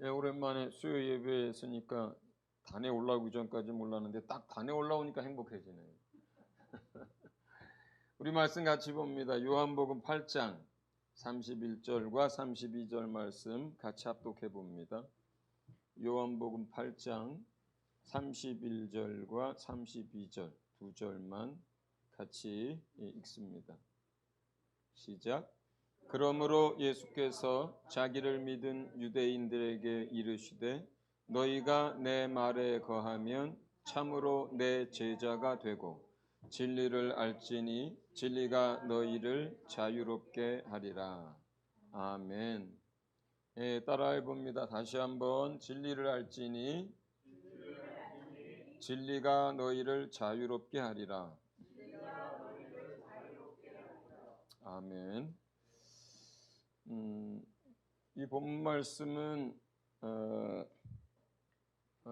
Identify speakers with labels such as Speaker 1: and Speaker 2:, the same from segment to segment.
Speaker 1: 예, 오랜만에 수요 예배에 있으니까 단에 올라오기 전까지 몰랐는데 딱 단에 올라오니까 행복해지네요. 우리 말씀 같이 봅니다. 요한복음 8장 31절과 32절 말씀 같이 합독해 봅니다. 요한복음 8장 31절과 32절 두 절만 같이 읽습니다. 시작. 그러므로 예수께서 자기를 믿은 유대인들에게 이르시되 너희가 내 말에 거하면 참으로 내 제자가 되고 진리를 알지니 진리가 너희를 자유롭게 하리라. 아멘. 예, 따라해 봅니다. 다시 한번. 진리를 알지니 진리가 너희를 자유롭게 하리라. 아멘. 이 본 말씀은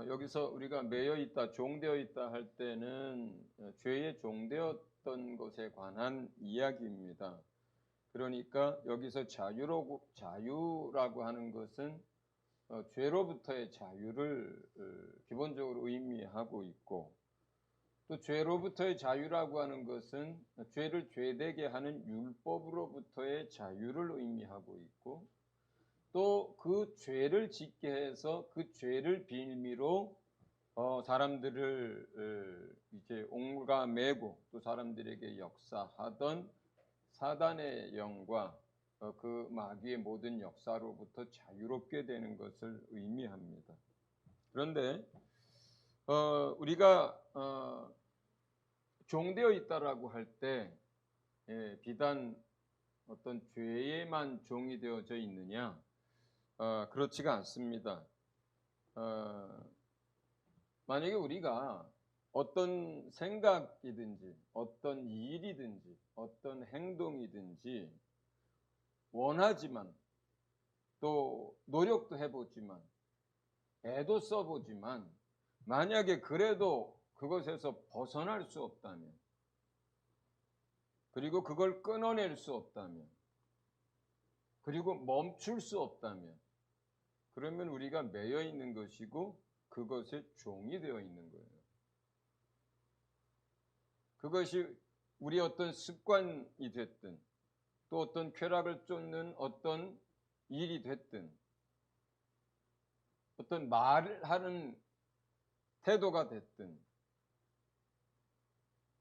Speaker 1: 여기서 우리가 매여 있다, 종되어 있다 할 때는 죄에 종되었던 것에 관한 이야기입니다. 그러니까 여기서 자유라고 하는 것은 죄로부터의 자유를 기본적으로 의미하고 있고, 또 죄로부터의 자유라고 하는 것은 죄를 죄되게 하는 율법으로부터의 자유를 의미하고 있고, 또 그 죄를 짓게 해서 그 죄를 빌미로 사람들을 이제 옹감매고 또 사람들에게 역사하던 사단의 영과 그 마귀의 모든 역사로부터 자유롭게 되는 것을 의미합니다. 그런데 우리가 종되어 있다라고 할 때 비단 어떤 죄에만 종이 되어져 있느냐? 그렇지가 않습니다. 만약에 우리가 어떤 생각이든지 어떤 일이든지 어떤 행동이든지 원하지만 또 노력도 해보지만 애도 써보지만 만약에 그래도 그것에서 벗어날 수 없다면, 그리고 그걸 끊어낼 수 없다면, 그리고 멈출 수 없다면, 그러면 우리가 매여 있는 것이고 그것의 종이 되어 있는 거예요. 그것이 우리 어떤 습관이 됐든 또 어떤 쾌락을 쫓는 어떤 일이 됐든 어떤 말을 하는 태도가 됐든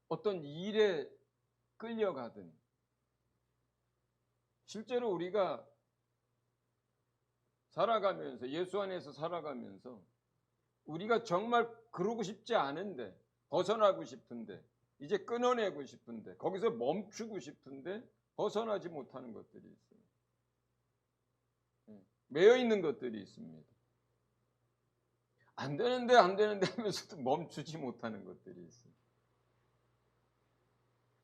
Speaker 1: 어떤 일에 끌려가든, 실제로 우리가 살아가면서 예수 안에서 살아가면서 우리가 정말 그러고 싶지 않은데, 벗어나고 싶은데, 이제 끊어내고 싶은데, 거기서 멈추고 싶은데 벗어나지 못하는 것들이 있어요. 매여 있는 것들이 있습니다. 안 되는데 하면서도 멈추지 못하는 것들이 있어요.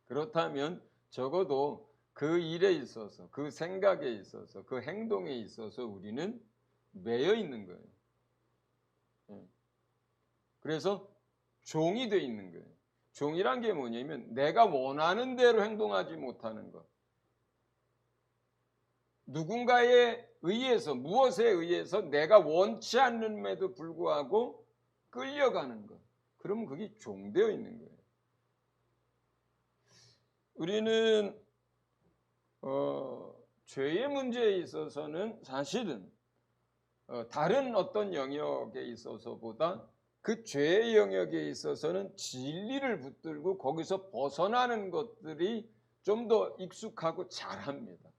Speaker 1: 그렇다면 적어도 그 일에 있어서, 그 생각에 있어서, 그 행동에 있어서 우리는 매여 있는 거예요. 그래서 종이 되어 있는 거예요. 종이란 게 뭐냐면 내가 원하는 대로 행동하지 못하는 것. 누군가에 의해서, 무엇에 의해서 내가 원치 않는데도 불구하고 끌려가는 것. 그러면 그게 종되어 있는 거예요. 우리는 죄의 문제에 있어서는 사실은 다른 어떤 영역에 있어서보다 그 죄의 영역에 있어서는 진리를 붙들고 거기서 벗어나는 것들이 좀 더 익숙하고 잘합니다.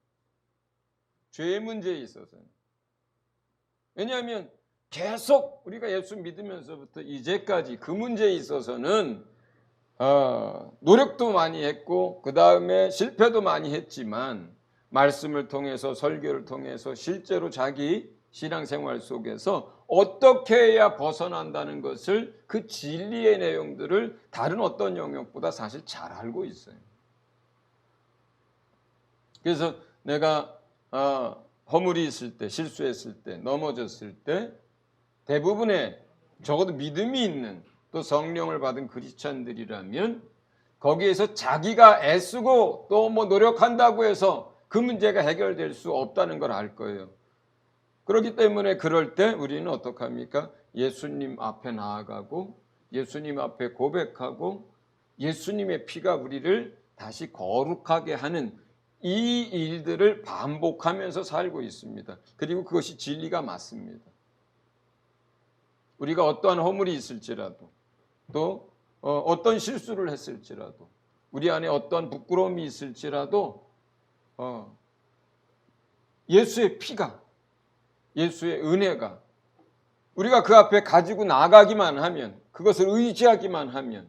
Speaker 1: 죄의 문제에 있어서는. 왜냐하면 계속 우리가 예수 믿으면서부터 이제까지 그 문제에 있어서는 노력도 많이 했고 그 다음에 실패도 많이 했지만 말씀을 통해서, 설교를 통해서 실제로 자기 신앙생활 속에서 어떻게 해야 벗어난다는 것을, 그 진리의 내용들을 다른 어떤 영역보다 사실 잘 알고 있어요. 그래서 내가 허물이 있을 때, 실수했을 때, 넘어졌을 때 대부분의, 적어도 믿음이 있는 또 성령을 받은 크리스찬들이라면 거기에서 자기가 애쓰고 또 뭐 노력한다고 해서 그 문제가 해결될 수 없다는 걸 알 거예요. 그렇기 때문에 그럴 때 우리는 어떻게 합니까? 예수님 앞에 나아가고 예수님 앞에 고백하고 예수님의 피가 우리를 다시 거룩하게 하는 이 일들을 반복하면서 살고 있습니다. 그리고 그것이 진리가 맞습니다. 우리가 어떠한 허물이 있을지라도 또 어떤 실수를 했을지라도 우리 안에 어떤 부끄러움이 있을지라도 예수의 피가 예수의 은혜가 우리가 그 앞에 가지고 나가기만 하면 그것을 의지하기만 하면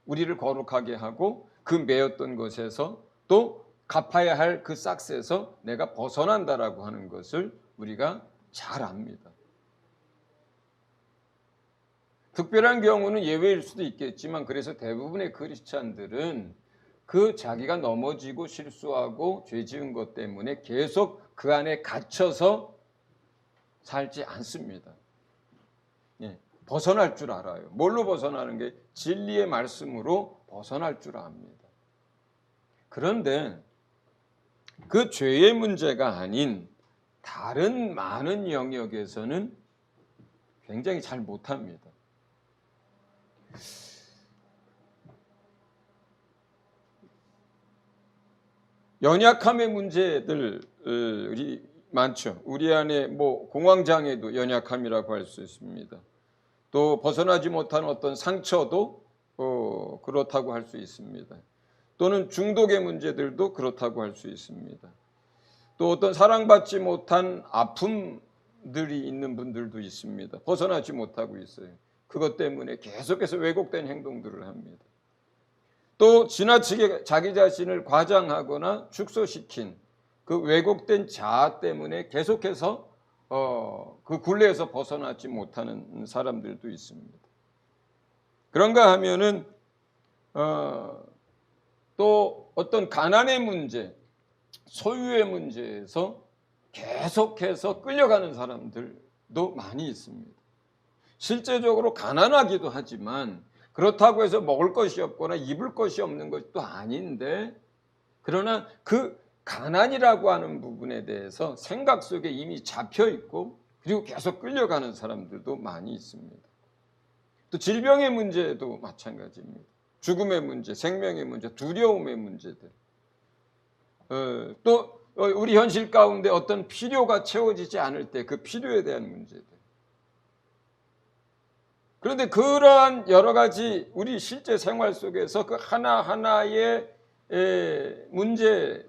Speaker 1: 우리를 거룩하게 하고 그 매였던 것에서 또 갚아야 할 그 싹스에서 내가 벗어난다라고 하는 것을 우리가 잘 압니다. 특별한 경우는 예외일 수도 있겠지만 그래서 대부분의 크리스찬들은 그 자기가 넘어지고 실수하고 죄 지은 것 때문에 계속 그 안에 갇혀서 살지 않습니다. 예, 벗어날 줄 알아요. 뭘로 벗어나는 게 진리의 말씀으로 벗어날 줄 압니다. 그런데 그 죄의 문제가 아닌 다른 많은 영역에서는 굉장히 잘 못합니다. 연약함의 문제들이 많죠. 우리 안에 공황장애도 연약함이라고 할 수 있습니다. 또 벗어나지 못한 어떤 상처도 그렇다고 할 수 있습니다. 또는 중독의 문제들도 그렇다고 할 수 있습니다. 또 어떤 사랑받지 못한 아픔들이 있는 분들도 있습니다. 벗어나지 못하고 있어요. 그것 때문에 계속해서 왜곡된 행동들을 합니다. 또 지나치게 자기 자신을 과장하거나 축소시킨 그 왜곡된 자아 때문에 계속해서 그 굴레에서 벗어나지 못하는 사람들도 있습니다. 그런가 하면은 또 어떤 가난의 문제, 소유의 문제에서 계속해서 끌려가는 사람들도 많이 있습니다. 실제적으로 가난하기도 하지만 그렇다고 해서 먹을 것이 없거나 입을 것이 없는 것도 아닌데 그러나 그 가난이라고 하는 부분에 대해서 생각 속에 이미 잡혀 있고 그리고 계속 끌려가는 사람들도 많이 있습니다. 또 질병의 문제도 마찬가지입니다. 죽음의 문제, 생명의 문제, 두려움의 문제들. 또 우리 현실 가운데 어떤 필요가 채워지지 않을 때 그 필요에 대한 문제들. 그런데 그러한 여러 가지 우리 실제 생활 속에서 그 하나하나의 문제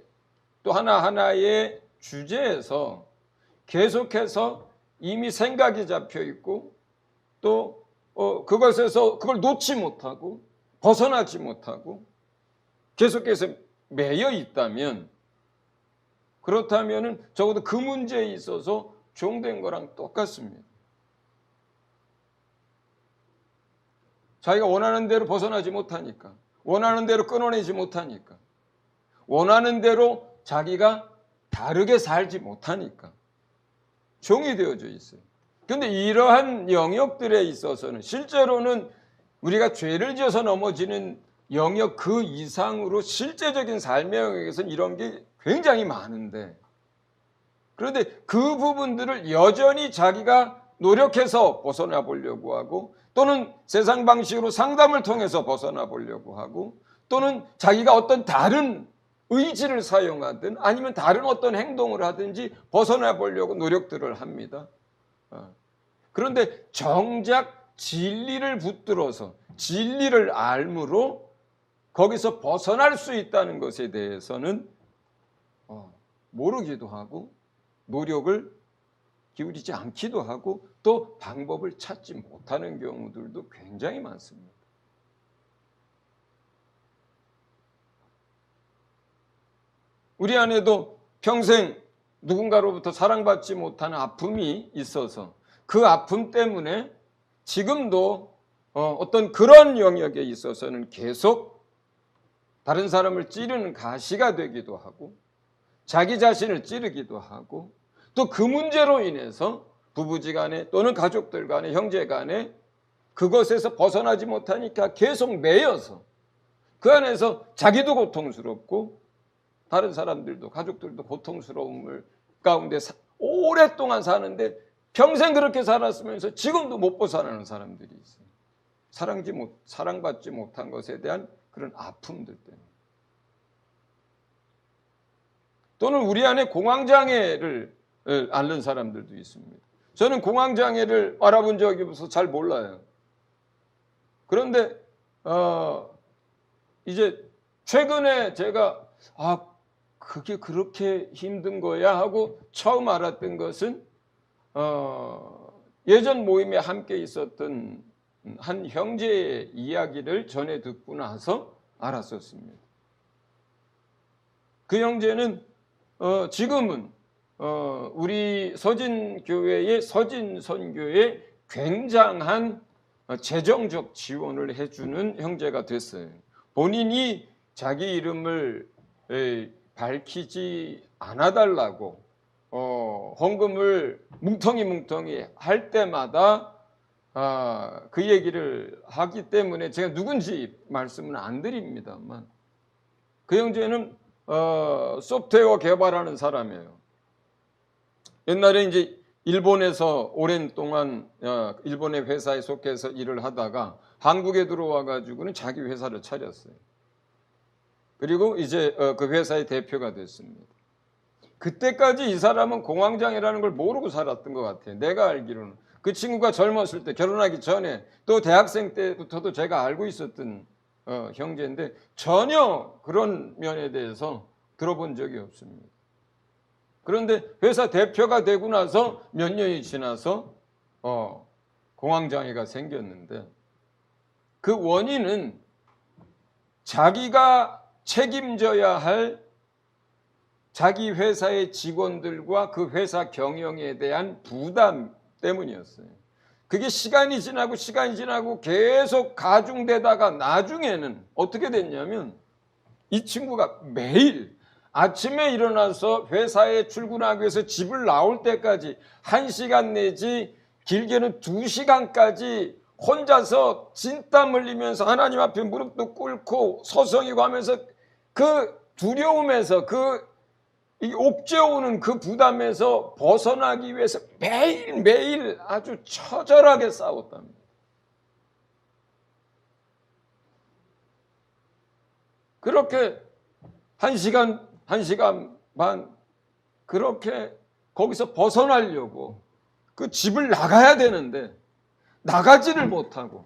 Speaker 1: 또 하나하나의 주제에서 계속해서 이미 생각이 잡혀 있고 또 그것에서 그걸 놓지 못하고 벗어나지 못하고 계속해서 매여 있다면 그렇다면 적어도 그 문제에 있어서 종된 거랑 똑같습니다. 자기가 원하는 대로 벗어나지 못하니까 원하는 대로 끊어내지 못하니까 원하는 대로 자기가 다르게 살지 못하니까 종이 되어져 있어요. 그런데 이러한 영역들에 있어서는 실제로는 우리가 죄를 지어서 넘어지는 영역 그 이상으로 실제적인 삶의 영역에서는 이런 게 굉장히 많은데 그런데 그 부분들을 여전히 자기가 노력해서 벗어나 보려고 하고 또는 세상 방식으로 상담을 통해서 벗어나 보려고 하고 또는 자기가 어떤 다른 의지를 사용하든 아니면 다른 어떤 행동을 하든지 벗어나 보려고 노력들을 합니다. 그런데 정작 진리를 붙들어서 진리를 알므로 거기서 벗어날 수 있다는 것에 대해서는 모르기도 하고 노력을 기울이지 않기도 하고 또 방법을 찾지 못하는 경우들도 굉장히 많습니다. 우리 안에도 평생 누군가로부터 사랑받지 못하는 아픔이 있어서 그 아픔 때문에 지금도 어떤 그런 영역에 있어서는 계속 다른 사람을 찌르는 가시가 되기도 하고 자기 자신을 찌르기도 하고 또 그 문제로 인해서 부부지간에 또는 가족들 간에 형제 간에 그것에서 벗어나지 못하니까 계속 매여서 그 안에서 자기도 고통스럽고 다른 사람들도 가족들도 고통스러움을 가운데 오랫동안 사는데 평생 그렇게 살았으면서 지금도 못 벗어나는 사람들이 있어요. 사랑받지 못한 것에 대한 그런 아픔들 때문에. 또는 우리 안에 공황장애를 앓는 사람들도 있습니다. 저는 공황장애를 알아본 적이 없어서 잘 몰라요. 그런데 이제 최근에 제가 그게 그렇게 힘든 거야 하고 처음 알았던 것은 예전 모임에 함께 있었던 한 형제의 이야기를 전해 듣고 나서 알았었습니다. 그 형제는 지금은 우리 서진교회의 서진선교에 굉장한 재정적 지원을 해주는 형제가 됐어요. 본인이 자기 이름을 밝히지 않아달라고 헌금을 뭉텅이 할 때마다 그 얘기를 하기 때문에 제가 누군지 말씀은 안 드립니다만 그 형제는 소프트웨어 개발하는 사람이에요. 옛날에 이제 일본에서 오랜 동안 일본의 회사에 속해서 일을 하다가 한국에 들어와 가지고는 자기 회사를 차렸어요. 그리고 이제 그 회사의 대표가 됐습니다. 그때까지 이 사람은 공황장애라는 걸 모르고 살았던 것 같아요. 내가 알기로는. 그 친구가 젊었을 때 결혼하기 전에 또 대학생 때부터도 제가 알고 있었던 형제인데 전혀 그런 면에 대해서 들어본 적이 없습니다. 그런데 회사 대표가 되고 나서 몇 년이 지나서 공황장애가 생겼는데 그 원인은 자기가 책임져야 할 자기 회사의 직원들과 그 회사 경영에 대한 부담 때문이었어요. 그게 시간이 지나고 계속 가중되다가 나중에는 어떻게 됐냐면 이 친구가 매일 아침에 일어나서 회사에 출근하기 위해서 집을 나올 때까지 1시간 내지 길게는 2시간까지 혼자서 진땀 흘리면서 하나님 앞에 무릎도 꿇고 서성이고 하면서 그 두려움에서 이 옥죄어오는 그 부담에서 벗어나기 위해서 매일매일 아주 처절하게 싸웠답니다. 그렇게 1시간 반 그렇게 거기서 벗어나려고 그 집을 나가야 되는데 나가지를 못하고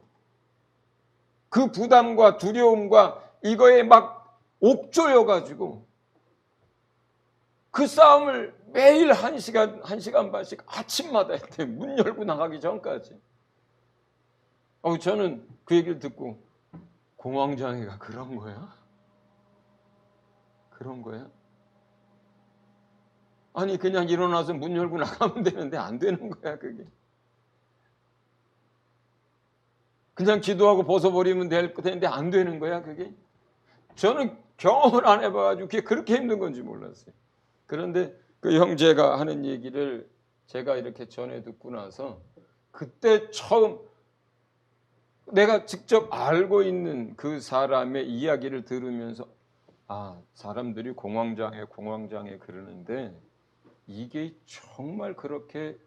Speaker 1: 그 부담과 두려움과 이거에 막 옥조여 가지고 그 싸움을 매일 1시간 반씩 아침마다 했대요. 문 열고 나가기 전까지. 저는 그 얘기를 듣고 공황장애가 그런 거야? 그런 거야? 아니 그냥 일어나서 문 열고 나가면 되는데 안 되는 거야 그게. 그냥 기도하고 벗어버리면 될 텐데 안 되는 거야 그게. 저는 경험을 안 해봐가지고 그게 그렇게 힘든 건지 몰랐어요. 그런데 그 형제가 하는 얘기를 제가 이렇게 전해 듣고 나서 그때 처음 내가 직접 알고 있는 그 사람의 이야기를 들으면서 사람들이 공황장애 그러는데 이게 정말 그렇게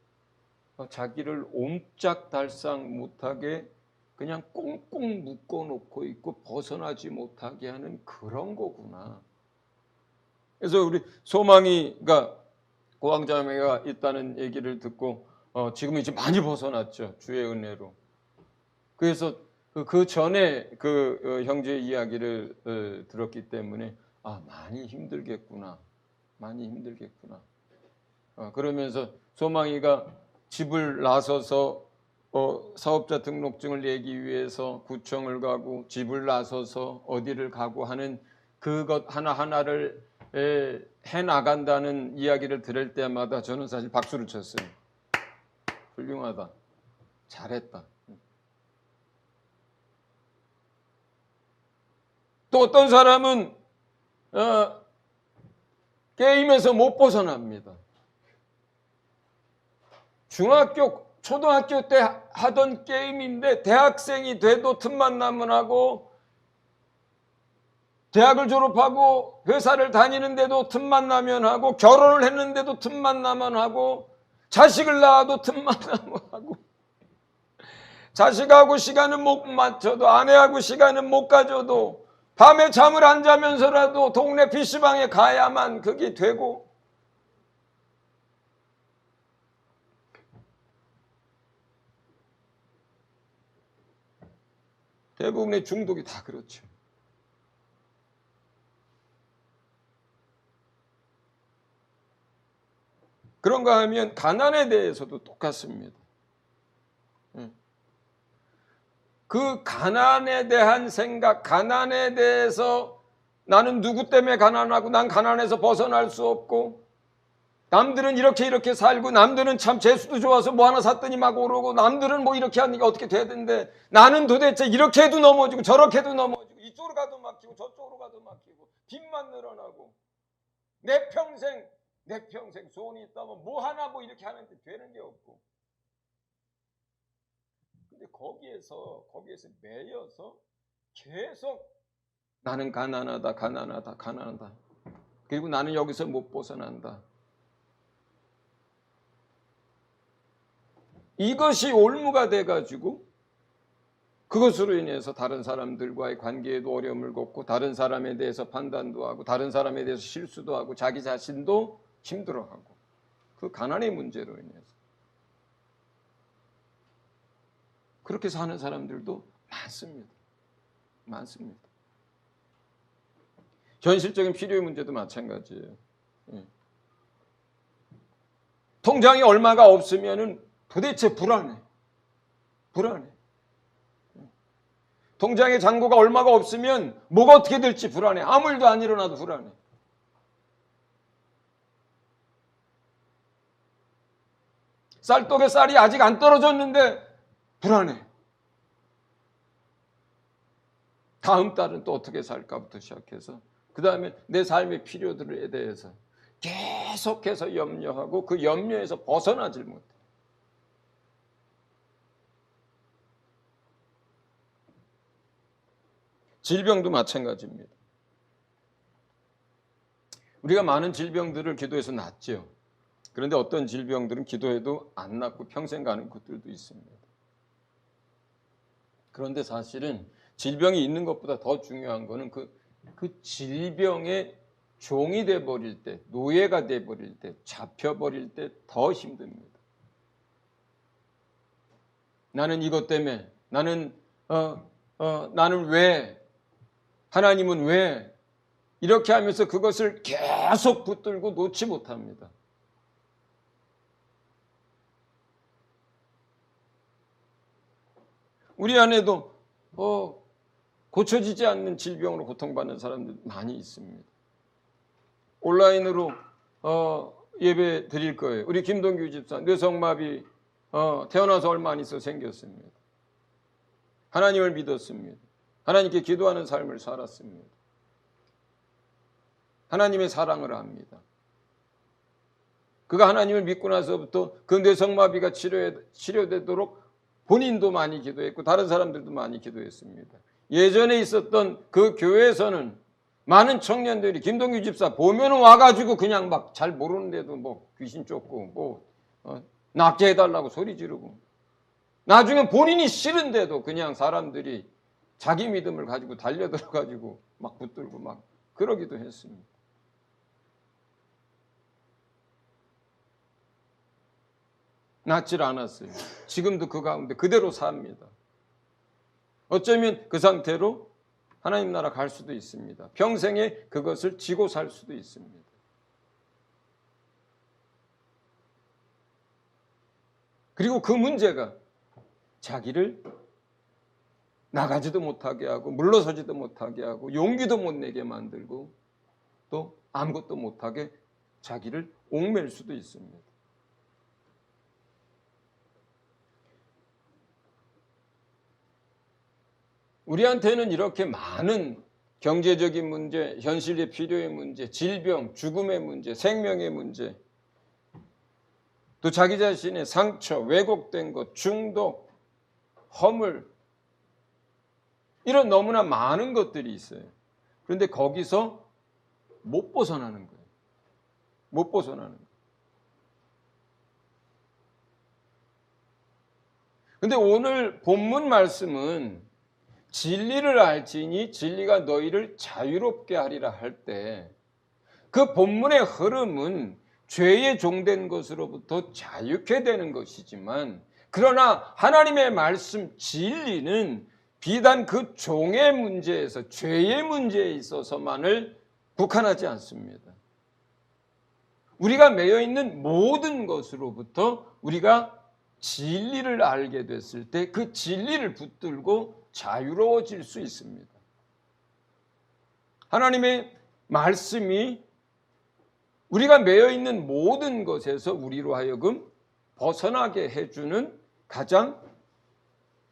Speaker 1: 자기를 옴짝달싹 못하게 그냥 꽁꽁 묶어놓고 있고 벗어나지 못하게 하는 그런 거구나. 그래서 우리 소망이가 공황장애가 있다는 얘기를 듣고 지금은 이제 많이 벗어났죠. 주의 은혜로. 그래서 그 전에 그 형제의 이야기를 들었기 때문에 많이 힘들겠구나. 그러면서 소망이가 집을 나서서 사업자 등록증을 내기 위해서 구청을 가고 집을 나서서 어디를 가고 하는 그것 하나하나를 해나간다는 이야기를 들을 때마다 저는 사실 박수를 쳤어요. 훌륭하다. 잘했다. 또 어떤 사람은 게임에서 못 벗어납니다. 초등학교 때 하던 게임인데 대학생이 돼도 틈만 나면 하고 대학을 졸업하고 회사를 다니는데도 틈만 나면 하고 결혼을 했는데도 틈만 나면 하고 자식을 낳아도 틈만 나면 하고, 자식하고 시간은 못 맞춰도, 아내하고 시간은 못 가져도, 밤에 잠을 안 자면서라도 동네 PC방에 가야만 그게 되고, 대부분의 중독이 다 그렇죠. 그런가 하면 가난에 대해서도 똑같습니다. 그 가난에 대한 생각, 가난에 대해서 나는 누구 때문에 가난하고 난 가난해서 벗어날 수 없고, 남들은 이렇게 살고, 남들은 참 재수도 좋아서 뭐 하나 샀더니 막 오르고, 남들은 뭐 이렇게 하니까 어떻게 돼야되는데 나는 도대체 이렇게 해도 넘어지고 저렇게 해도 넘어지고, 이쪽으로 가도 막히고 저쪽으로 가도 막히고, 빚만 늘어나고, 내 평생 소원이 있다면 뭐 하나 뭐 이렇게 하는데 되는 게 없고, 근데 거기에서 매여서 계속 나는 가난하다. 그리고 나는 여기서 못 벗어난다. 이것이 올무가 돼가지고 그것으로 인해서 다른 사람들과의 관계에도 어려움을 겪고, 다른 사람에 대해서 판단도 하고, 다른 사람에 대해서 실수도 하고, 자기 자신도 힘들어하고, 그 가난의 문제로 인해서 그렇게 사는 사람들도 많습니다. 현실적인 필요의 문제도 마찬가지예요. 통장에 얼마가 없으면은 도대체 불안해. 통장에 잔고가 얼마가 없으면 뭐가 어떻게 될지 불안해. 아무 일도 안 일어나도 불안해. 쌀떡에 쌀이 아직 안 떨어졌는데 불안해. 다음 달은 또 어떻게 살까부터 시작해서, 그 다음에 내 삶의 필요들에 대해서 계속해서 염려하고, 그 염려에서 벗어나질 못해. 질병도 마찬가지입니다. 우리가 많은 질병들을 기도해서 낫죠. 그런데 어떤 질병들은 기도해도 안 낫고 평생 가는 것들도 있습니다. 그런데 사실은 질병이 있는 것보다 더 중요한 거는 그 질병의 종이 돼버릴 때, 노예가 돼버릴 때, 잡혀버릴 때 더 힘듭니다. 나는 이것 때문에, 나는 왜, 하나님은 왜, 이렇게 하면서 그것을 계속 붙들고 놓지 못합니다. 우리 안에도 고쳐지지 않는 질병으로 고통받는 사람들 많이 있습니다. 온라인으로 예배 드릴 거예요. 우리 김동규 집사 뇌성마비 태어나서 얼마 안 있어 생겼습니다. 하나님을 믿었습니다. 하나님께 기도하는 삶을 살았습니다. 하나님의 사랑을 압니다. 그가 하나님을 믿고 나서부터 그 뇌성마비가 치료되도록 본인도 많이 기도했고 다른 사람들도 많이 기도했습니다. 예전에 있었던 그 교회에서는 많은 청년들이 김동규 집사 보면은 와가지고 그냥 막 잘 모르는데도 뭐 귀신 쫓고 뭐 낫게 해달라고 소리 지르고, 나중에 본인이 싫은데도 그냥 사람들이 자기 믿음을 가지고 달려들어가지고 막 붙들고 막 그러기도 했습니다. 낫질 않았어요. 지금도 그 가운데 그대로 삽니다. 어쩌면 그 상태로 하나님 나라 갈 수도 있습니다. 평생에 그것을 지고 살 수도 있습니다. 그리고 그 문제가 자기를 나가지도 못하게 하고 물러서지도 못하게 하고 용기도 못 내게 만들고 또 아무것도 못하게 자기를 옥맬 수도 있습니다. 우리한테는 이렇게 많은 경제적인 문제, 현실의 필요의 문제, 질병, 죽음의 문제, 생명의 문제, 또 자기 자신의 상처, 왜곡된 것, 중독, 허물, 이런 너무나 많은 것들이 있어요. 그런데 거기서 못 벗어나는 거예요. 못 벗어나는 거예요. 근데 오늘 본문 말씀은 진리를 알지니 진리가 너희를 자유롭게 하리라 할 때 그 본문의 흐름은 죄에 종된 것으로부터 자유케 되는 것이지만, 그러나 하나님의 말씀 진리는 비단 그 종의 문제에서, 죄의 문제에 있어서만을 국한하지 않습니다. 우리가 매여 있는 모든 것으로부터 우리가 진리를 알게 됐을 때 그 진리를 붙들고 자유로워질 수 있습니다. 하나님의 말씀이 우리가 매여 있는 모든 것에서 우리로 하여금 벗어나게 해주는 가장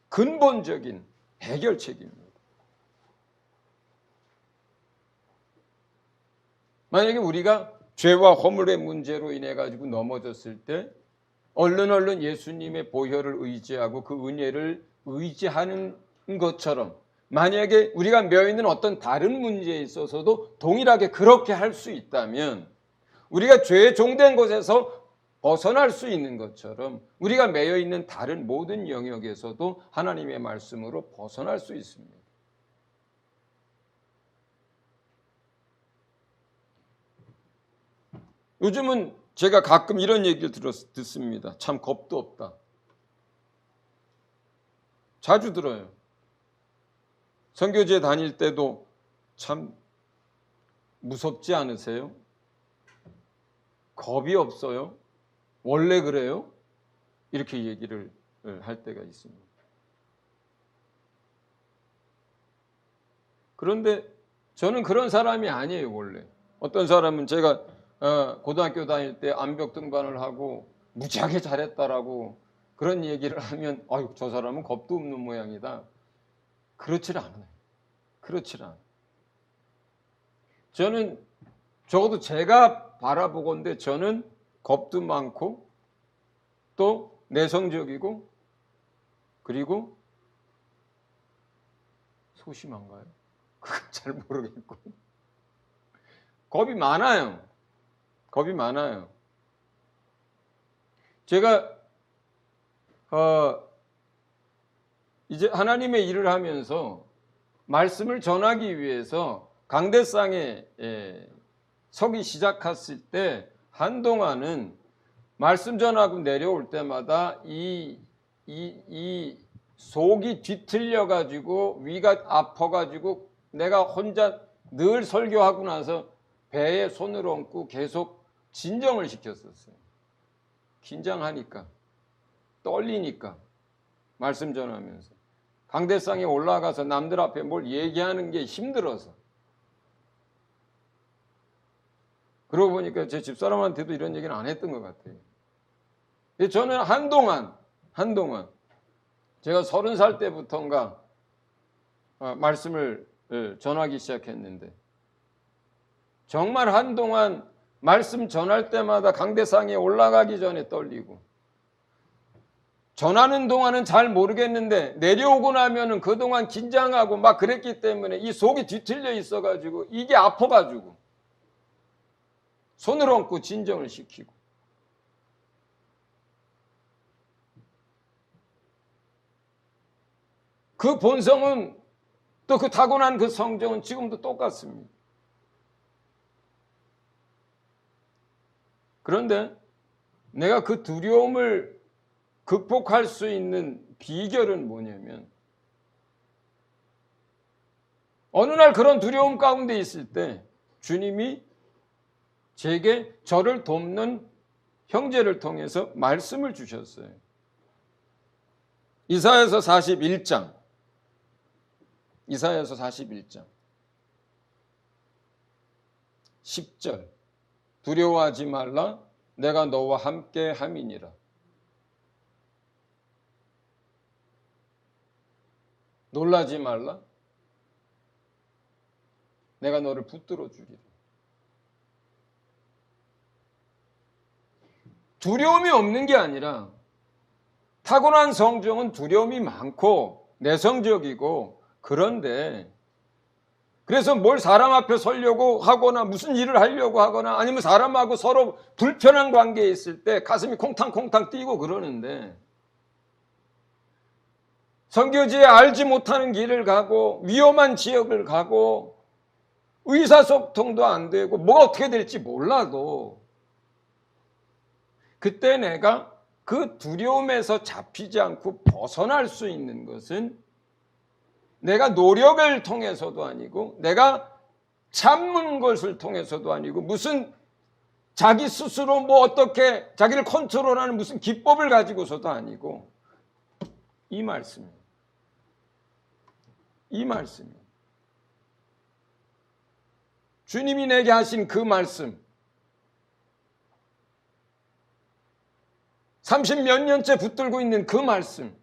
Speaker 1: 근본적인 해결책입니다. 만약에 우리가 죄와 허물의 문제로 인해 가지고 넘어졌을 때 얼른 예수님의 보혈을 의지하고 그 은혜를 의지하는 것처럼, 만약에 우리가 매여 있는 어떤 다른 문제에 있어서도 동일하게 그렇게 할 수 있다면, 우리가 죄에 종된 곳에서 벗어날 수 있는 것처럼 우리가 매여 있는 다른 모든 영역에서도 하나님의 말씀으로 벗어날 수 있습니다. 요즘은 제가 가끔 이런 얘기를 듣습니다. 참 겁도 없다. 자주 들어요. 선교지에 다닐 때도 참 무섭지 않으세요? 겁이 없어요? 원래 그래요? 이렇게 얘기를 할 때가 있습니다. 그런데 저는 그런 사람이 아니에요, 원래. 어떤 사람은 제가 고등학교 다닐 때 암벽 등반을 하고 무지하게 잘했다라고 그런 얘기를 하면, 아유, 저 사람은 겁도 없는 모양이다. 그렇지 않아요. 그렇지 않아요. 저는 적어도 제가 바라보건대 저는 겁도 많고 또 내성적이고 그리고 소심한가요? 그건 잘 모르겠고 겁이 많아요. 겁이 많아요. 제가 이제 하나님의 일을 하면서 말씀을 전하기 위해서 강대상에 서기 시작했을 때 한동안은 말씀 전하고 내려올 때마다 이 속이 뒤틀려 가지고 위가 아파 가지고 내가 혼자 늘 설교하고 나서 배에 손을 얹고 계속 진정을 시켰었어요. 긴장하니까, 떨리니까, 말씀 전하면서 강대상에 올라가서 남들 앞에 뭘 얘기하는 게 힘들어서. 그러고 보니까 제 집사람한테도 이런 얘기는 안 했던 것 같아요. 저는 한동안 제가 30살 때부터인가 말씀을 전하기 시작했는데, 정말 한동안 말씀 전할 때마다 강대상에 올라가기 전에 떨리고, 전하는 동안은 잘 모르겠는데 내려오고 나면은 그동안 긴장하고 막 그랬기 때문에 이 속이 뒤틀려 있어가지고 이게 아파가지고 손을 얹고 진정을 시키고, 그 본성은 또 그 타고난 그 성정은 지금도 똑같습니다. 그런데 내가 그 두려움을 극복할 수 있는 비결은 뭐냐면, 어느 날 그런 두려움 가운데 있을 때 주님이 제게 저를 돕는 형제를 통해서 말씀을 주셨어요. 이사야서 41장 10절, 두려워하지 말라, 내가 너와 함께 함이니라. 놀라지 말라, 내가 너를 붙들어 주리라. 두려움이 없는 게 아니라, 타고난 성정은 두려움이 많고 내성적이고, 그런데 그래서 뭘 사람 앞에 서려고 하거나 무슨 일을 하려고 하거나 아니면 사람하고 서로 불편한 관계에 있을 때 가슴이 콩탕콩탕 뛰고 그러는데, 선교지에 알지 못하는 길을 가고 위험한 지역을 가고 의사소통도 안 되고 뭐가 어떻게 될지 몰라도 그때 내가 그 두려움에서 잡히지 않고 벗어날 수 있는 것은 내가 노력을 통해서도 아니고 내가 참는 것을 통해서도 아니고 무슨 자기 스스로 뭐 어떻게 자기를 컨트롤하는 무슨 기법을 가지고서도 아니고 이 말씀이에요. 이 말씀이에요. 주님이 내게 하신 그 말씀 30몇 년째 붙들고 있는 그 말씀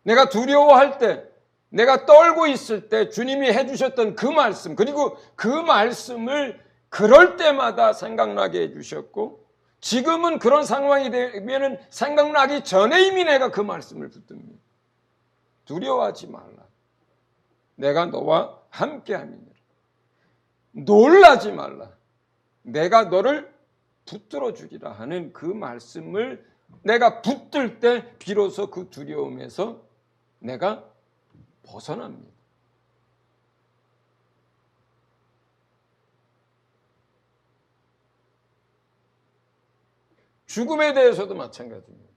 Speaker 1: 내가 두려워할 때 내가 떨고 있을 때 주님이 해주셨던 그 말씀 그리고 그 말씀을 그럴 때마다 생각나게 해주셨고 지금은 그런 상황이 되면 생각나기 전에 이미 내가 그 말씀을 붙듭니다. 두려워하지 말라. 내가 너와 함께함이니라. 놀라지 말라. 내가 너를 붙들어 주리라 하는 그 말씀을 내가 붙들 때 비로소 그 두려움에서 내가 벗어납니다. 죽음에 대해서도 마찬가지입니다.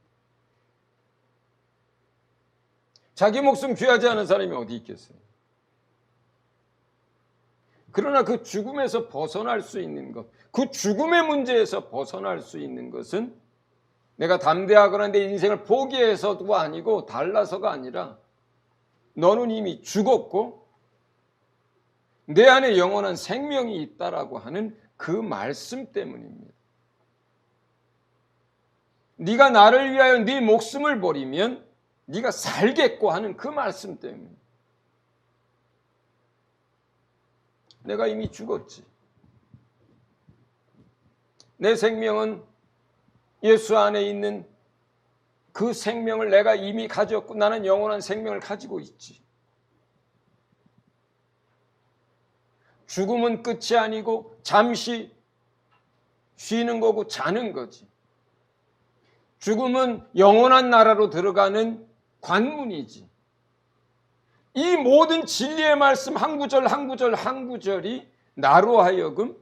Speaker 1: 자기 목숨 귀하지 않은 사람이 어디 있겠어요? 그러나 그 죽음에서 벗어날 수 있는 것, 그 죽음의 문제에서 벗어날 수 있는 것은 내가 담대하거나 내 인생을 포기해서도 아니고 달라서가 아니라 너는 이미 죽었고 내 안에 영원한 생명이 있다라고 하는 그 말씀 때문입니다. 네가 나를 위하여 네 목숨을 버리면 네가 살겠고 하는 그 말씀 때문에 내가 이미 죽었지. 내 생명은 예수 안에 있는 그 생명을 내가 이미 가졌고 나는 영원한 생명을 가지고 있지. 죽음은 끝이 아니고 잠시 쉬는 거고 자는 거지. 죽음은 영원한 나라로 들어가는 관문이지. 이 모든 진리의 말씀 한 구절 한 구절 한 구절이 나로 하여금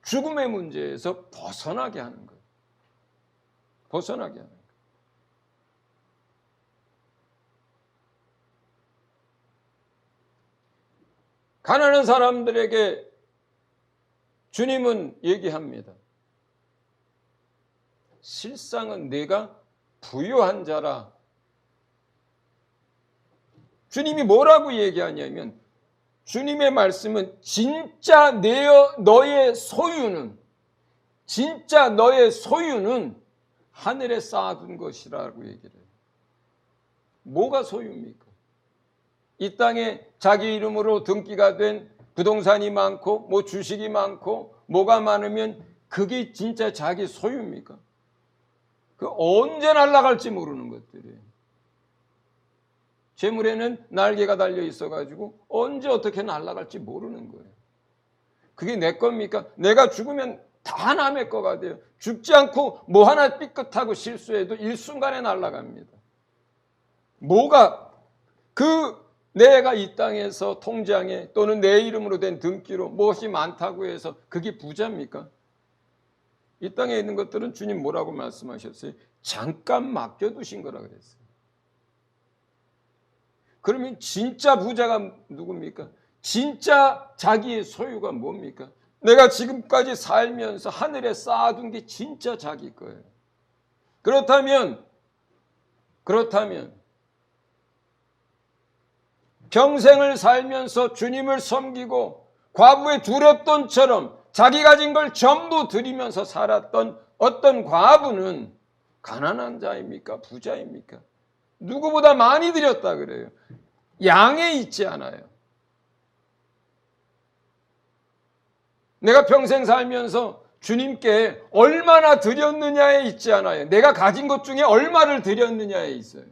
Speaker 1: 죽음의 문제에서 벗어나게 하는 거예요. 벗어나게 하는 거예요. 가난한 사람들에게 주님은 얘기합니다. 실상은 내가 부유한 자라. 주님이 뭐라고 얘기하냐면 주님의 말씀은 진짜 너의 소유는 진짜 너의 소유는 하늘에 쌓아둔 것이라고 얘기를 해요. 뭐가 소유입니까? 이 땅에 자기 이름으로 등기가 된 부동산이 많고 뭐 주식이 많고 뭐가 많으면 그게 진짜 자기 소유입니까? 그 언제 날아갈지 모르는 것들이에요. 재물에는 날개가 달려 있어가지고 언제 어떻게 날아갈지 모르는 거예요. 그게 내 겁니까? 내가 죽으면 다 남의 거가 돼요. 죽지 않고 뭐 하나 삐끗하고 실수해도 일순간에 날아갑니다. 뭐가 내가 이 땅에서 통장에 또는 내 이름으로 된 등기로 무엇이 많다고 해서 그게 부자입니까? 이 땅에 있는 것들은 주님 뭐라고 말씀하셨어요? 잠깐 맡겨두신 거라 그랬어요. 그러면 진짜 부자가 누굽니까? 진짜 자기의 소유가 뭡니까? 내가 지금까지 살면서 하늘에 쌓아둔 게 진짜 자기 거예요. 그렇다면 평생을 살면서 주님을 섬기고 과부의 두렵돈처럼 자기 가진 걸 전부 드리면서 살았던 어떤 과부는 가난한 자입니까? 부자입니까? 누구보다 많이 드렸다 그래요. 양에 있지 않아요. 내가 평생 살면서 주님께 얼마나 드렸느냐에 있지 않아요. 내가 가진 것 중에 얼마를 드렸느냐에 있어요.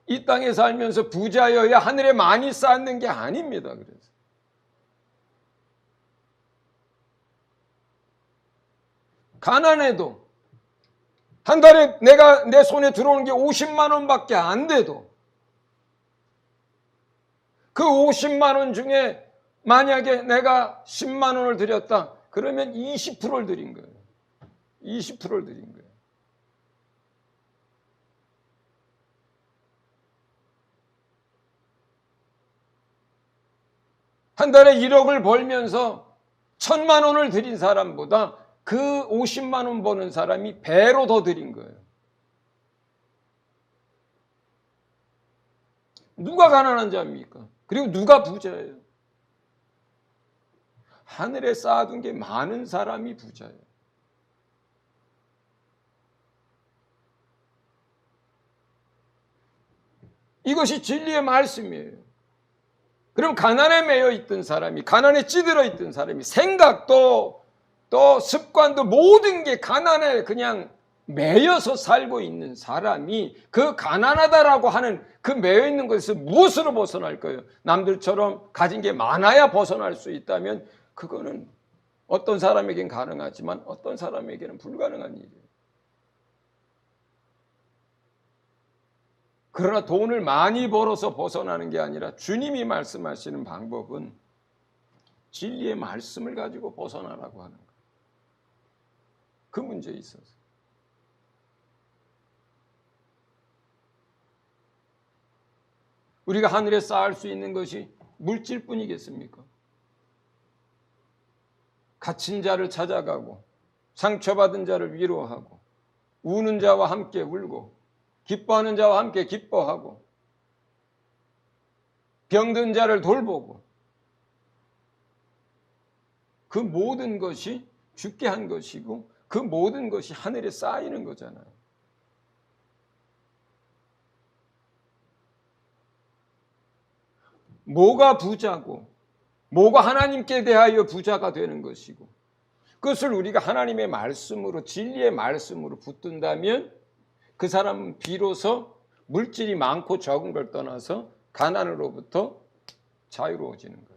Speaker 1: 이 땅에 살면서 부자여야 하늘에 많이 쌓는 게 아닙니다. 그래서 가난해도 한 달에 내가 내 손에 들어오는 게 50만 원밖에 안 돼도 그 50만 원 중에 만약에 내가 10만 원을 드렸다. 그러면 20%를 드린 거예요. 20%를 드린 거예요. 한 달에 1억을 벌면서 1,000만 원을 드린 사람보다 그 50만 원 버는 사람이 배로 더 드린 거예요. 누가 가난한 자입니까? 그리고 누가 부자예요? 하늘에 쌓아둔 게 많은 사람이 부자예요. 이것이 진리의 말씀이에요. 그럼 가난에 매여 있던 사람이, 가난에 찌들어 있던 사람이, 생각도 또 습관도 모든 게 가난에 그냥 매여서 살고 있는 사람이 그 가난하다라고 하는 그 매여 있는 것에서 무엇으로 벗어날 거예요? 남들처럼 가진 게 많아야 벗어날 수 있다면 그거는 어떤 사람에겐 가능하지만 어떤 사람에게는 불가능한 일이에요. 그러나 돈을 많이 벌어서 벗어나는 게 아니라 주님이 말씀하시는 방법은 진리의 말씀을 가지고 벗어나라고 하는 거예요. 그 문제에 있어서. 우리가 하늘에 쌓을 수 있는 것이 물질뿐이겠습니까? 갇힌 자를 찾아가고 상처받은 자를 위로하고 우는 자와 함께 울고 기뻐하는 자와 함께 기뻐하고 병든 자를 돌보고 그 모든 것이 죽게 한 것이고 그 모든 것이 하늘에 쌓이는 거잖아요. 뭐가 부자고 뭐가 하나님께 대하여 부자가 되는 것이고 그것을 우리가 하나님의 말씀으로 진리의 말씀으로 붙든다면 그 사람은 비로소 물질이 많고 적은 걸 떠나서 가난으로부터 자유로워지는 거예요.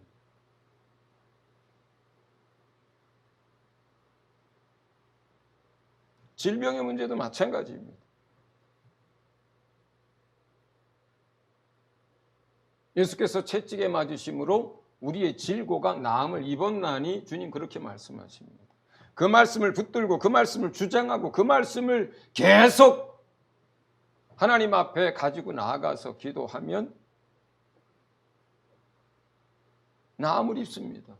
Speaker 1: 질병의 문제도 마찬가지입니다. 예수께서 채찍에 맞으심으로 우리의 질고가 나음을 입었나니 주님 그렇게 말씀하십니다. 그 말씀을 붙들고 그 말씀을 주장하고 그 말씀을 계속 하나님 앞에 가지고 나아가서 기도하면 나음을 입습니다.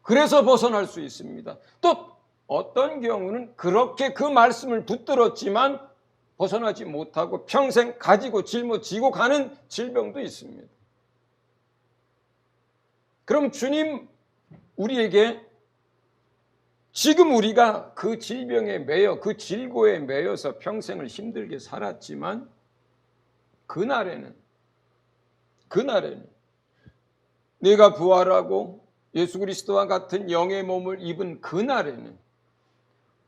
Speaker 1: 그래서 벗어날 수 있습니다. 또 어떤 경우는 그렇게 그 말씀을 붙들었지만 벗어나지 못하고 평생 가지고 짊어지고 가는 질병도 있습니다. 그럼 주님 우리에게 지금 우리가 그 질병에 매여 그 질고에 매여서 평생을 힘들게 살았지만 그날에는 내가 부활하고 예수 그리스도와 같은 영의 몸을 입은 그날에는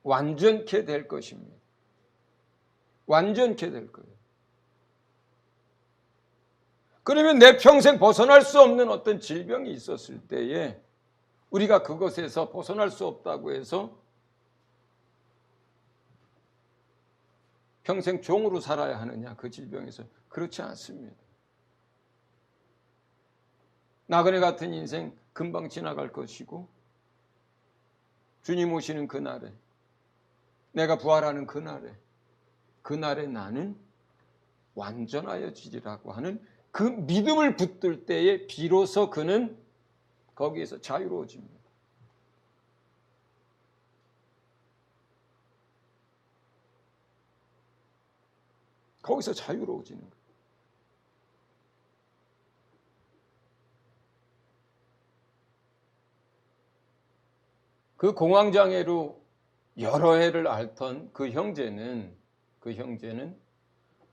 Speaker 1: 완전케 될 것입니다. 완전케 될 거예요. 그러면 내 평생 벗어날 수 없는 어떤 질병이 있었을 때에 우리가 그것에서 벗어날 수 없다고 해서 평생 종으로 살아야 하느냐 그 질병에서 그렇지 않습니다. 나그네 같은 인생 금방 지나갈 것이고 주님 오시는 그날에 내가 부활하는 그날에 나는 완전하여지리라고 하는 그 믿음을 붙들 때에 비로소 그는 거기에서 자유로워집니다. 거기서 자유로워지는 거예요. 그 공황장애로 여러 해를 앓던 그 형제는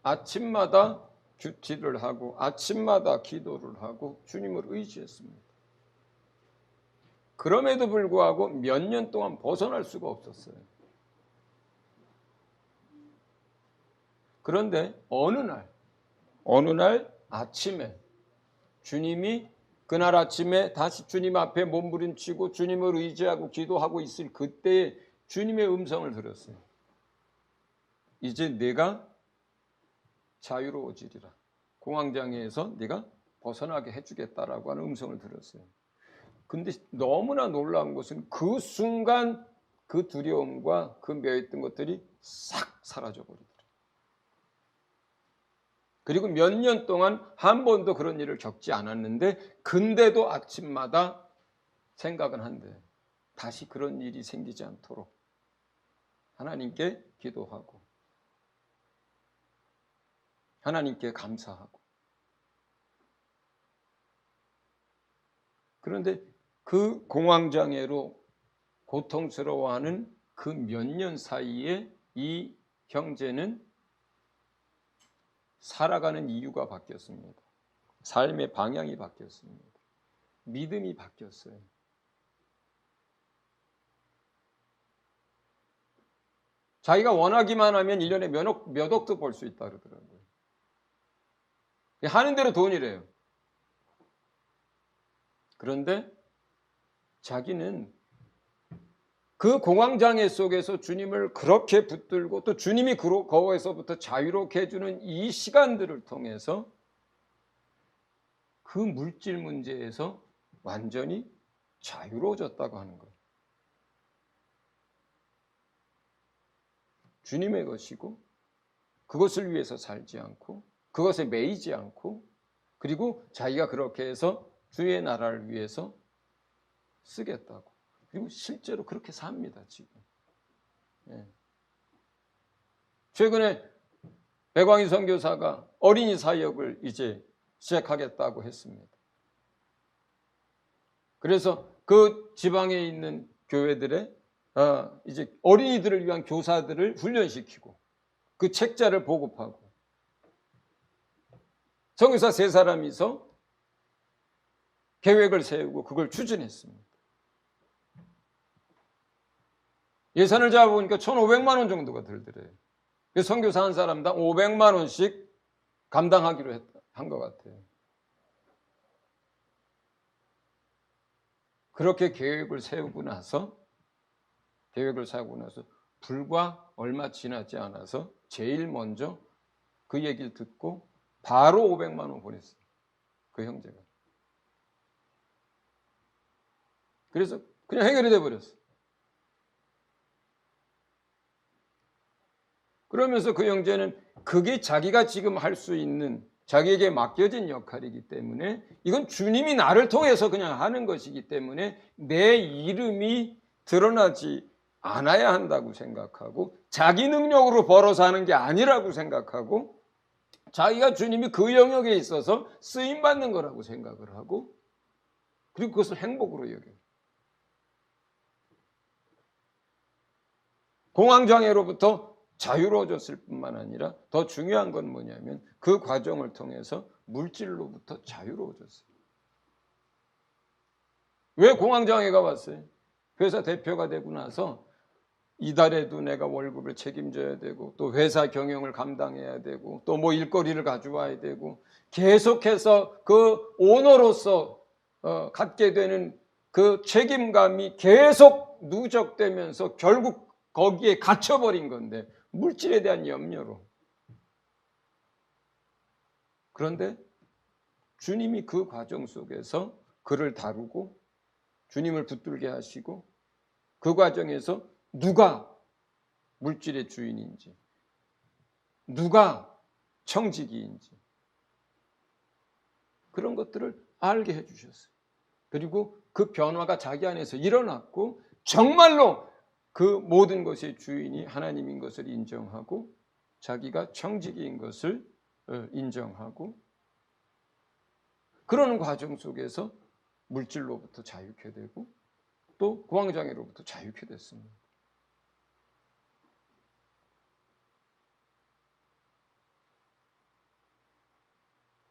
Speaker 1: 아침마다 큐티를 하고 아침마다 기도를 하고 주님을 의지했습니다. 그럼에도 불구하고 몇 년 동안 벗어날 수가 없었어요. 그런데 어느 날 아침에 주님이 그날 아침에 다시 주님 앞에 몸부림치고 주님을 의지하고 기도하고 있을 그때에 주님의 음성을 들었어요. 이제 내가 자유로워지리라. 공황장애에서 네가 벗어나게 해주겠다라고 하는 음성을 들었어요. 근데 너무나 놀라운 것은 그 순간 그 두려움과 그 매였던 것들이 싹 사라져 버리더라. 그리고 몇 년 동안 한 번도 그런 일을 겪지 않았는데 근데도 아침마다 생각은 한대. 다시 그런 일이 생기지 않도록 하나님께 기도하고 하나님께 감사하고. 그런데 그 공황장애로 고통스러워하는 그 몇 년 사이에 이 형제는 살아가는 이유가 바뀌었습니다. 삶의 방향이 바뀌었습니다. 믿음이 바뀌었어요. 자기가 원하기만 하면 1년에 몇 억도 벌 수 있다 그러더라고요. 하는 대로 돈이래요. 그런데 자기는 그 공황장애 속에서 주님을 그렇게 붙들고 또 주님이 거기에서부터 자유롭게 해주는 이 시간들을 통해서 그 물질 문제에서 완전히 자유로워졌다고 하는 거예요. 주님의 것이고 그것을 위해서 살지 않고 그것에 매이지 않고 그리고 자기가 그렇게 해서 주의 나라를 위해서 쓰겠다고. 그리고 실제로 그렇게 삽니다, 지금. 예. 최근에 백광희 선교사가 어린이 사역을 이제 시작하겠다고 했습니다. 그래서 그 지방에 있는 교회들에 이제 어린이들을 위한 교사들을 훈련시키고 그 책자를 보급하고 선교사 3사람이서 계획을 세우고 그걸 추진했습니다. 예산을 잡아보니까 1,500만 원 정도가 들더래요. 그래서 선교사 한 사람당 500만 원씩 감당하기로 한 것 같아요. 그렇게 계획을 세우고 나서 불과 얼마 지나지 않아서 제일 먼저 그 얘기를 듣고 바로 500만 원 보냈어요. 그 형제가. 그래서 그냥 해결이 돼버렸어요. 그러면서 그 형제는 그게 자기가 지금 할 수 있는 자기에게 맡겨진 역할이기 때문에 이건 주님이 나를 통해서 그냥 하는 것이기 때문에 내 이름이 드러나지 않아야 한다고 생각하고 자기 능력으로 벌어서 하는 게 아니라고 생각하고 자기가 주님이 그 영역에 있어서 쓰임받는 거라고 생각을 하고 그리고 그것을 행복으로 여겨요. 공황장애로부터 자유로워졌을 뿐만 아니라 더 중요한 건 뭐냐면 그 과정을 통해서 물질로부터 자유로워졌어요. 왜 공황장애가 왔어요? 회사 대표가 되고 나서 이달에도 내가 월급을 책임져야 되고 또 회사 경영을 감당해야 되고 또 뭐 일거리를 가져와야 되고 계속해서 그 오너로서 갖게 되는 그 책임감이 계속 누적되면서 결국 거기에 갇혀버린 건데 물질에 대한 염려로. 그런데 주님이 그 과정 속에서 그를 다루고 주님을 붙들게 하시고 그 과정에서 누가 물질의 주인인지 누가 청지기인지 그런 것들을 알게 해주셨어요. 그리고 그 변화가 자기 안에서 일어났고 정말로 그 모든 것의 주인이 하나님인 것을 인정하고 자기가 청지기인 것을 인정하고 그러는 과정 속에서 물질로부터 자유케 되고 또 공황장애로부터 자유케 됐습니다.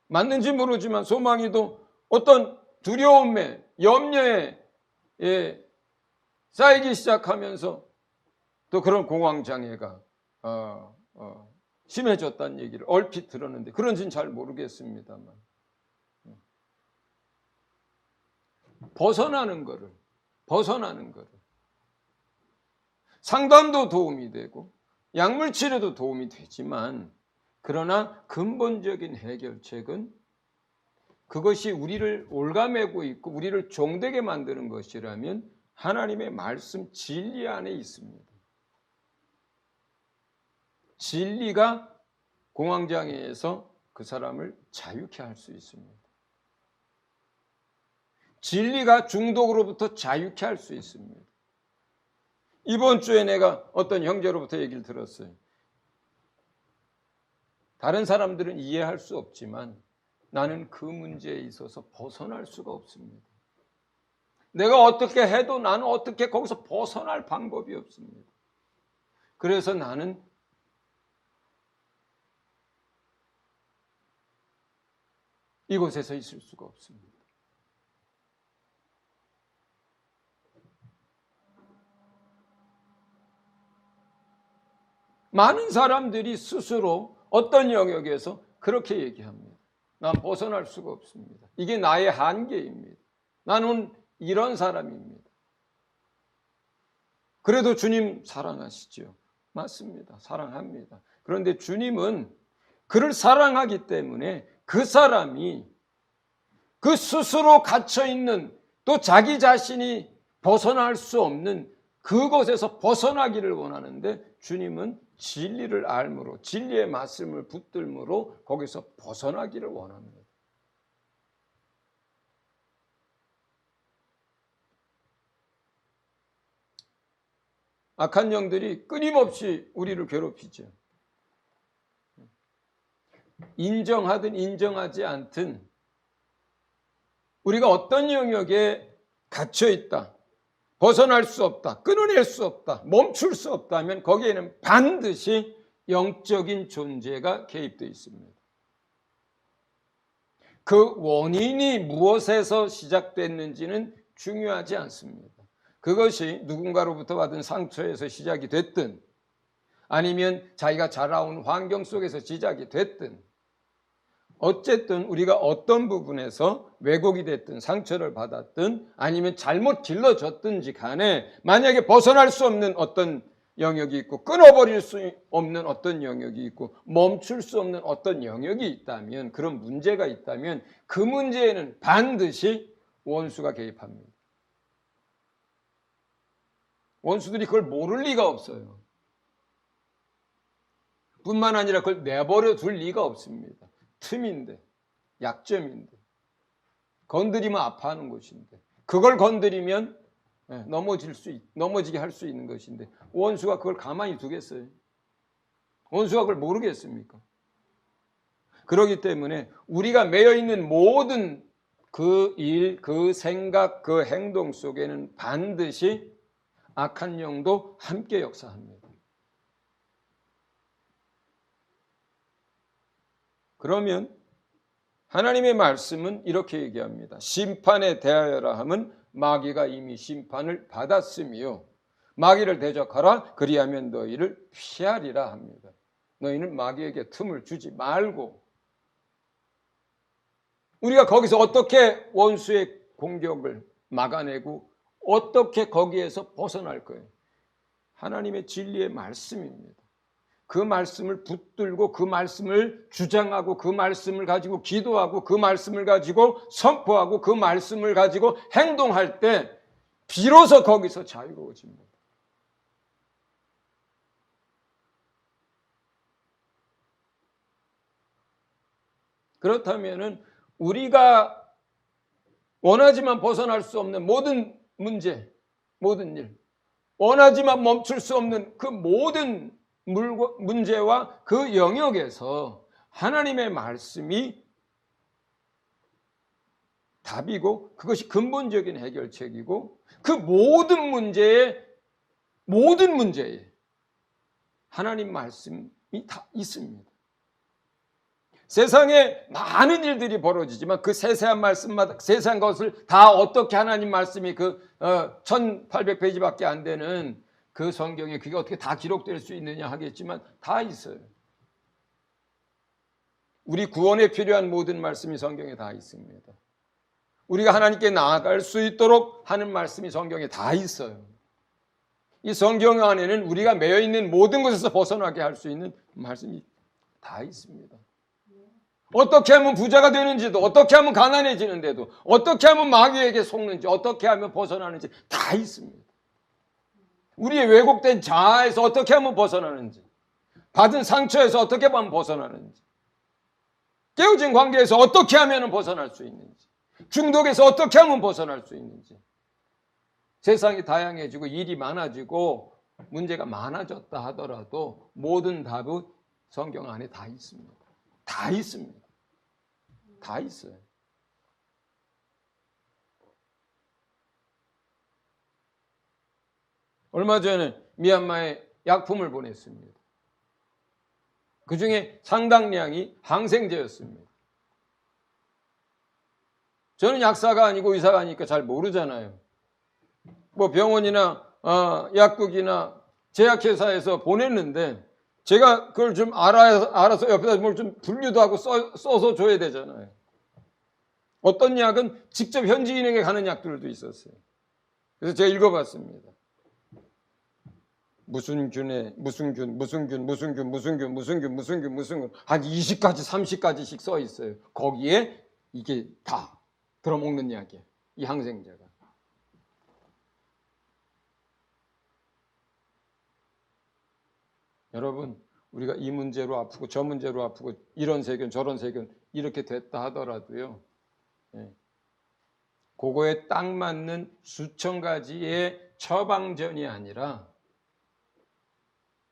Speaker 1: 맞는지 모르지만 소망이도 어떤 두려움에 염려에 쌓이기 시작하면서 또 그런 공황장애가 심해졌다는 얘기를 얼핏 들었는데 그런지는 잘 모르겠습니다만 벗어나는 거를. 상담도 도움이 되고 약물 치료도 도움이 되지만, 그러나 근본적인 해결책은 그것이 우리를 올가매고 있고 우리를 종되게 만드는 것이라면 하나님의 말씀 진리 안에 있습니다. 진리가 공황장애에서 그 사람을 자유케 할 수 있습니다. 진리가 중독으로부터 자유케 할 수 있습니다. 이번 주에 내가 어떤 형제로부터 얘기를 들었어요. 다른 사람들은 이해할 수 없지만 나는 그 문제에 있어서 벗어날 수가 없습니다. 내가 어떻게 해도 나는 어떻게 거기서 벗어날 방법이 없습니다. 그래서 나는 이곳에서 있을 수가 없습니다. 많은 사람들이 스스로 어떤 영역에서 그렇게 얘기합니다. 난 벗어날 수가 없습니다. 이게 나의 한계입니다. 나는 이런 사람입니다. 그래도 주님 사랑하시죠? 맞습니다. 사랑합니다. 그런데 주님은 그를 사랑하기 때문에 그 사람이 그 스스로 갇혀있는, 또 자기 자신이 벗어날 수 없는 그곳에서 벗어나기를 원하는데, 주님은 진리를 알므로, 진리의 말씀을 붙들므로 거기서 벗어나기를 원합니다. 악한 영들이 끊임없이 우리를 괴롭히죠. 인정하든 인정하지 않든 우리가 어떤 영역에 갇혀있다, 벗어날 수 없다, 끊어낼 수 없다, 멈출 수 없다면 거기에는 반드시 영적인 존재가 개입되어 있습니다. 그 원인이 무엇에서 시작됐는지는 중요하지 않습니다. 그것이 누군가로부터 받은 상처에서 시작이 됐든 아니면 자기가 자라온 환경 속에서 시작이 됐든, 어쨌든 우리가 어떤 부분에서 왜곡이 됐든 상처를 받았든 아니면 잘못 길러졌든지 간에 만약에 벗어날 수 없는 어떤 영역이 있고 끊어버릴 수 없는 어떤 영역이 있고 멈출 수 없는 어떤 영역이 있다면, 그런 문제가 있다면 그 문제에는 반드시 원수가 개입합니다. 원수들이 그걸 모를 리가 없어요. 뿐만 아니라 그걸 내버려 둘 리가 없습니다. 틈인데, 약점인데, 건드리면 아파하는 것인데, 그걸 건드리면 넘어지게 할 수 있는 것인데, 원수가 그걸 가만히 두겠어요? 원수가 그걸 모르겠습니까? 그렇기 때문에 우리가 매여 있는 모든 그 일, 그 생각, 그 행동 속에는 반드시 악한 영도 함께 역사합니다. 그러면 하나님의 말씀은 이렇게 얘기합니다. 심판에 대하여라 함은 마귀가 이미 심판을 받았으며 마귀를 대적하라 그리하면 너희를 피하리라 합니다. 너희는 마귀에게 틈을 주지 말고, 우리가 거기서 어떻게 원수의 공격을 막아내고 어떻게 거기에서 벗어날 거예요? 하나님의 진리의 말씀입니다. 그 말씀을 붙들고 그 말씀을 주장하고 그 말씀을 가지고 기도하고 그 말씀을 가지고 선포하고 그 말씀을 가지고 행동할 때 비로소 거기서 자유로워집니다. 그렇다면 우리가 원하지만 벗어날 수 없는 모든 문제, 모든 일, 원하지만 멈출 수 없는 그 모든 문제와 그 영역에서 하나님의 말씀이 답이고 그것이 근본적인 해결책이고, 그 모든 문제에 하나님 말씀이 다 있습니다. 세상에 많은 일들이 벌어지지만 그 세세한 말씀마다, 세세한 것을 다 어떻게 하나님 말씀이 1800페이지밖에 안 되는 그 성경에 그게 어떻게 다 기록될 수 있느냐 하겠지만 다 있어요. 우리 구원에 필요한 모든 말씀이 성경에 다 있습니다. 우리가 하나님께 나아갈 수 있도록 하는 말씀이 성경에 다 있어요. 이 성경 안에는 우리가 매여 있는 모든 것에서 벗어나게 할 수 있는 말씀이 다 있습니다. 어떻게 하면 부자가 되는지도, 어떻게 하면 가난해지는데도, 어떻게 하면 마귀에게 속는지, 어떻게 하면 벗어나는지 다 있습니다. 우리의 왜곡된 자아에서 어떻게 하면 벗어나는지, 받은 상처에서 어떻게 하면 벗어나는지, 깨어진 관계에서 어떻게 하면 벗어날 수 있는지, 중독에서 어떻게 하면 벗어날 수 있는지. 세상이 다양해지고 일이 많아지고 문제가 많아졌다 하더라도 모든 답은 성경 안에 다 있습니다. 다 있습니다. 다 있어요. 얼마 전에 미얀마에 약품을 보냈습니다. 그 중에 상당량이 항생제였습니다. 저는 약사가 아니고 의사가 아니니까 잘 모르잖아요. 뭐 병원이나 약국이나 제약회사에서 보냈는데 제가 그걸 좀 알아서 옆에다 뭘 좀 분류도 하고 써서 줘야 되잖아요. 어떤 약은 직접 현지인에게 가는 약들도 있었어요. 그래서 제가 읽어봤습니다. 무슨 균에 무슨 균 한 20가지 30가지씩 써 있어요. 거기에 이게 다 들어먹는 약이에요. 이 항생제가. 여러분, 우리가 이 문제로 아프고 저 문제로 아프고 이런 세균 저런 세균 이렇게 됐다 하더라도요. 그거에 딱 맞는 수천 가지의 처방전이 아니라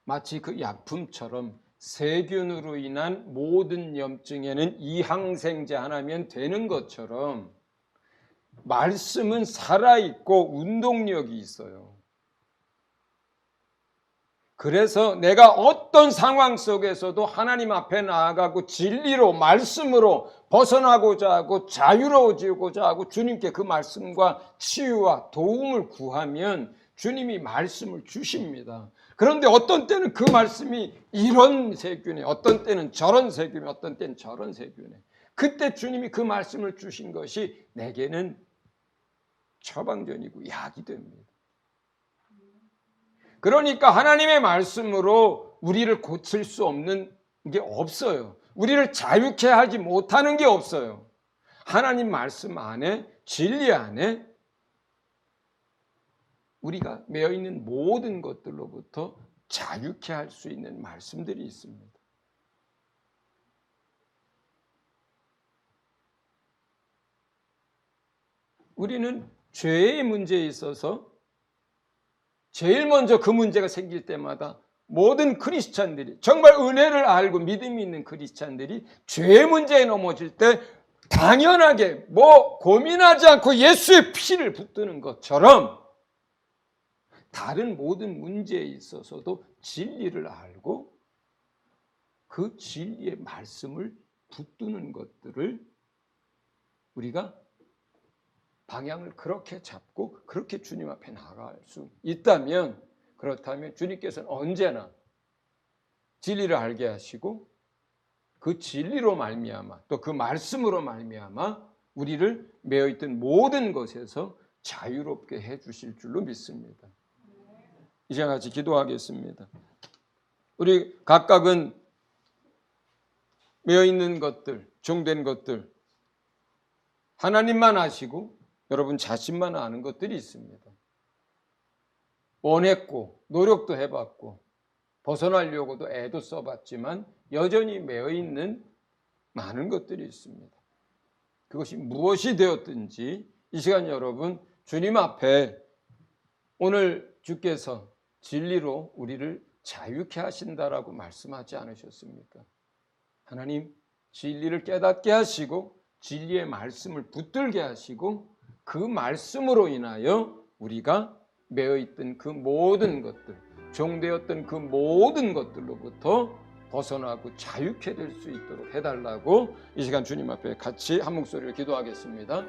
Speaker 1: 마치 그 약품처럼 세균으로 인한 모든 염증에는 이 항생제 하나면 되는 것처럼 말씀은 살아있고 운동력이 있어요. 그래서 내가 어떤 상황 속에서도 하나님 앞에 나아가고 진리로 말씀으로 벗어나고자 하고 자유로워지고자 하고 주님께 그 말씀과 치유와 도움을 구하면 주님이 말씀을 주십니다. 그런데 어떤 때는 그 말씀이 이런 세균에, 어떤 때는 저런 세균에, 어떤 때는 저런 세균에. 그때 주님이 그 말씀을 주신 것이 내게는 처방전이고 약이 됩니다. 그러니까 하나님의 말씀으로 우리를 고칠 수 없는 게 없어요. 우리를 자유케 하지 못하는 게 없어요. 하나님 말씀 안에, 진리 안에 우리가 매여 있는 모든 것들로부터 자유케 할 수 있는 말씀들이 있습니다. 우리는 죄의 문제에 있어서 제일 먼저 그 문제가 생길 때마다 모든 크리스찬들이 정말 은혜를 알고 믿음이 있는 크리스찬들이 죄의 문제에 넘어질 때 당연하게 뭐 고민하지 않고 예수의 피를 붙드는 것처럼 다른 모든 문제에 있어서도 진리를 알고 그 진리의 말씀을 붙드는 것들을 우리가 방향을 그렇게 잡고 그렇게 주님 앞에 나아갈 수 있다면, 그렇다면 주님께서는 언제나 진리를 알게 하시고 그 진리로 말미암아 또 그 말씀으로 말미암아 우리를 매어있던 모든 것에서 자유롭게 해주실 줄로 믿습니다. 이제 같이 기도하겠습니다. 우리 각각은 매어있는 것들, 종된 것들 하나님만 아시고 여러분 자신만 아는 것들이 있습니다. 원했고 노력도 해봤고 벗어나려고도 애도 써봤지만 여전히 매어있는 많은 것들이 있습니다. 그것이 무엇이 되었든지 이 시간 여러분 주님 앞에 오늘 주께서 진리로 우리를 자유케 하신다라고 말씀하지 않으셨습니까? 하나님 진리를 깨닫게 하시고 진리의 말씀을 붙들게 하시고 그 말씀으로 인하여 우리가 매어있던 그 모든 것들, 종되었던 그 모든 것들로부터 벗어나고 자유케 될 수 있도록 해달라고 이 시간 주님 앞에 같이 한 목소리로 기도하겠습니다.